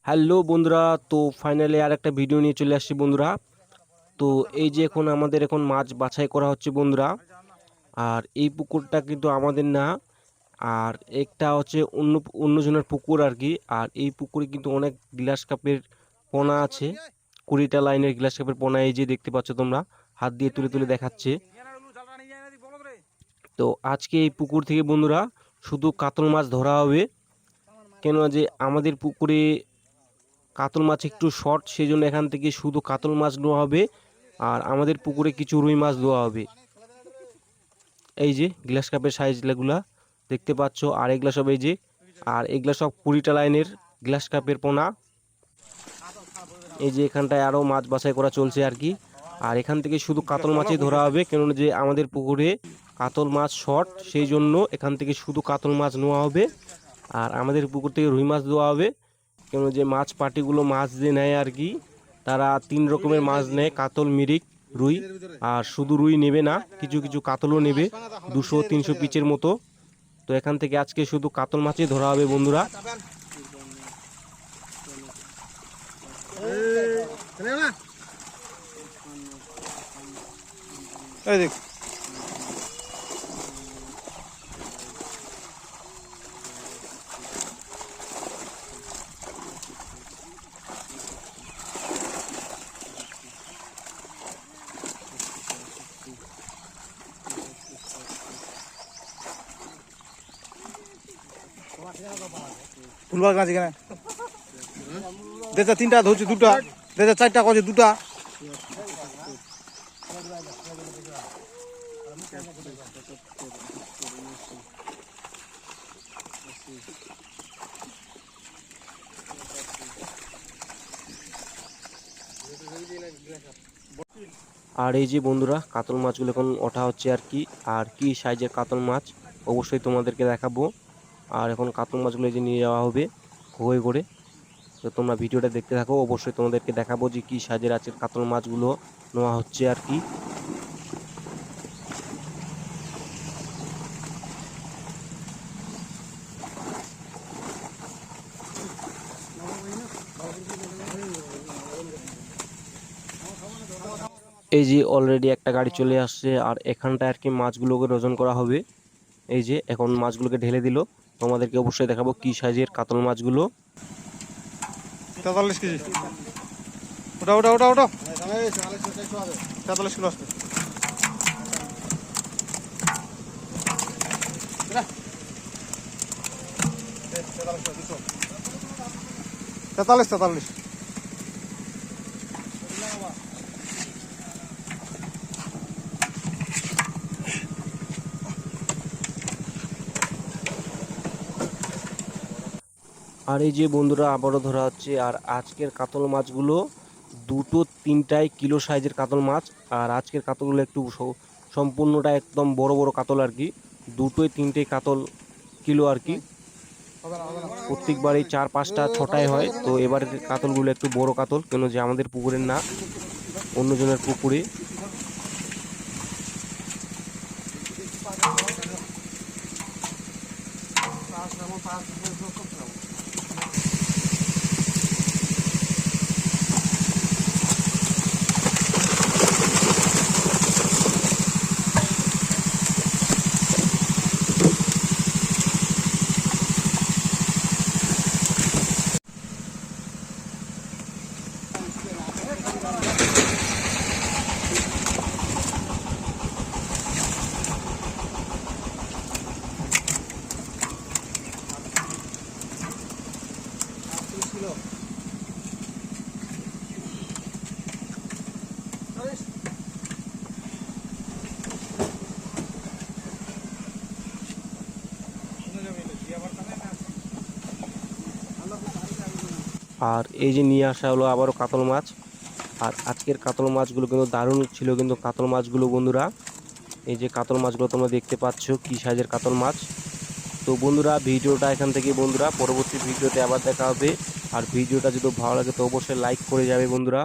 Hello বন্ধুরা, তো finally আর একটা ভিডিও নিয়ে চলে আসছি বন্ধুরা। তো এই যে এখন মাছ বাছাই করা হচ্ছে বন্ধুরা। আর এই পুকুরটা কিন্তু আমাদের না, আর একটা হচ্ছে অন্যজনের পুকুর আর কি। আর এই পুকুরে কিন্তু অনেক গ্লাস কাপের পোনা আছে, 20টা লাইনের গ্লাস কাপের পোনা। এই যে দেখতে পাচ্ছ তোমরা, হাত দিয়ে তুলে তুলে দেখাচ্ছে। তো আজকে এই পুকুর থেকে বন্ধুরা শুধু কাতল মাছ ধরা হবে, কেন যে আমাদের পুকুরে কাতল মাছ একটু শর্ট, সেই জন্য এখান থেকে শুধু কাতল মাছ নেওয়া হবে। আর আমাদের পুকুরে কিছু রুই মাছ দেওয়া হবে। এই যে গ্লাস কাপের সাইজগুলা দেখতে পাচ্ছ, আর এগুলা সব এই যে, আর এগুলা সব 20টা লাইনের গ্লাস কাপের পোনা। এই যে এখানটায় আরও মাছ বাছাই করা চলছে আর কি। আর এখান থেকে শুধু কাতল মাছই ধরা হবে, কেননা যে আমাদের পুকুরে কাতল মাছ শর্ট, সেই জন্য এখান থেকে শুধু কাতল মাছ নেওয়া হবে। আর আমাদের পুকুর থেকে রুই মাছ দেওয়া হবে, কেন যে মাছ পার্টিগুলো মাছ যে নেয় আর কি, তারা 3 রকমের মাছ নেয়: কাতল, মিরিক, রুই। আর শুধু রুই নেবে না, কিছু কিছু কাতলও নেবে, 200-300 পিচের মতো। তো এখান থেকে আজকে শুধু কাতল মাছই ধরা হবে বন্ধুরা। ফুলবার গাছ এখানে দেশে 3টা ধরছি, 2টা দেশে 4টা করছে, 2টা। আর এই যে বন্ধুরা কাতল মাছগুলো এখন ওঠা হচ্ছে আর কি। আর কি সাইজের কাতল মাছ অবশ্যই তোমাদেরকে দেখাবো। আর এখন কাতল মাছগুলো এই যে নিয়ে যাওয়া হবে খোয়ে করে। তো তোমরা ভিডিওটা দেখতে থাকো, অবশ্যই তোমাদেরকে দেখাবো যে কি সাইজের আছে কাতল মাছগুলো নেওয়া হচ্ছে আর কি। এই যে অলরেডি একটা গাড়ি চলে আসছে, আর এখানটায় আর কি মাছগুলোকে ওজন করা হবে। এই যে এখন মাছগুলোকে ঢেলে দিল, তোমাদেরকে অবশ্যই দেখাবো কি সাইজের কাতল মাছগুলো। 43 কেজি। ওটা ওটা ওটা ওটা 43 কিলো আসবে। 43। আর এই যে বন্ধুরা আবারও ধরা হচ্ছে। আর আজকের কাতল মাছগুলো 2-3টাই কিলো সাইজের কাতল মাছ। আর আজকের কাতলগুলো একটু সম্পূর্ণটা একদম বড় বড় কাতল আর কি, 2-3টে কাতল কিলো আর কি। প্রত্যেকবারই 4-5টা-6টাই হয়, তো এবারের কাতলগুলো একটু বড় কাতল, কেন যে আমাদের পুকুরের না, অন্যজনের পুকুরে। আর এই যে নিয়ে আসা হলো আবারও কাতল মাছ। আর আজকের কাতল মাছগুলো কিন্তু দারুণ ছিল কিন্তু কাতল মাছগুলো বন্ধুরা। এই যে কাতল মাছগুলো তোমরা দেখতে পাচ্ছ কি সাইজের কাতল মাছ। তো বন্ধুরা ভিডিওটা এখান থেকে বন্ধুরা, পরবর্তী ভিডিওতে আবার দেখা হবে। আর ভিডিওটা যদি ভালো লাগে তো অবশ্যই লাইক করে যাবে বন্ধুরা।